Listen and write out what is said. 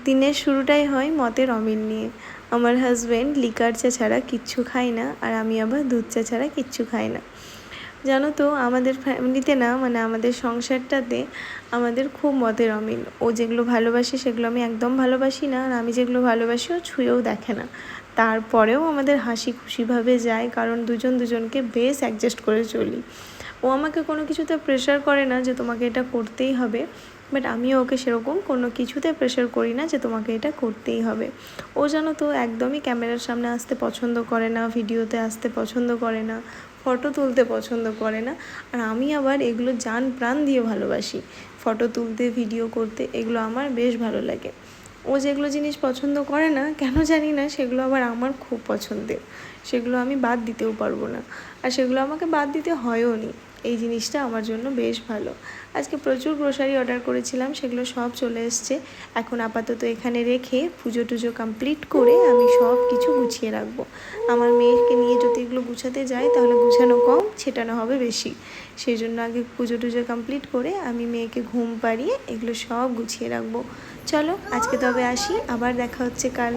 দিনের শুরুটাই হয় মতের অমিল নিয়ে। আমার হাজব্যান্ড লিকার চা ছাড়া কিচ্ছু খায় না, আর আমি আবার দুধ চা ছাড়া কিচ্ছু খাই না। জানো তো আমাদের ফ্যামিলিতে না, মানে আমাদের সংসারটাতে আমাদের খুব মতের অমিল। ও যেগুলো ভালোবাসে সেগুলো আমি একদম ভালোবাসি না, আর আমি যেগুলো ভালোবাসি ও ছুঁয়েও দেখে না। তারপরেও আমাদের হাসি খুশিভাবে যায়, কারণ দুজন দুজনকে বেশ অ্যাডজাস্ট করে চলি। ও আমাকে কোনো কিছুতে প্রেশার করে না যে তোমাকে এটা করতেই হবে, বাট আমিও ওকে সেরকম কোনো কিছুতে প্রেশার করি না যে তোমাকে এটা করতেই হবে। ও জানো তো একদমই ক্যামেরার সামনে আসতে পছন্দ করে না, ভিডিওতে আসতে পছন্দ করে না, ফটো তুলতে পছন্দ করে না। আর আমি আবার এগুলো জান প্রাণ দিয়ে ভালোবাসি, ফটো তুলতে, ভিডিও করতে, এগুলো আমার বেশ ভালো লাগে। ও যেগুলো জিনিস পছন্দ করে না কেন জানি না, সেগুলো আবার আমার খুব পছন্দের, সেগুলো আমি বাদ দিতেও পারবো না, আর সেগুলো আমাকে বাদ দিতে হয়ও নি। এই জিনিসটা আমার জন্য বেশ ভালো। আজকে প্রচুর গ্রোসারি অর্ডার করেছিলাম, সেগুলো সব চলে এসছে। এখন আপাতত এখানে রেখে পুজো টুজো কমপ্লিট করে আমি সব কিছু গুছিয়ে রাখবো। আমার মেয়েকে নিয়ে যদি এগুলো গুছাতে যাই তাহলে গুছানো কম, ছেটানো হবে বেশি। সেই জন্য আগে পুজো টুজো কমপ্লিট করে আমি মেয়েকে ঘুম পাড়িয়ে এগুলো সব গুছিয়ে রাখবো। চলো আজকে তবে আসি, আবার দেখা হচ্ছে কাল।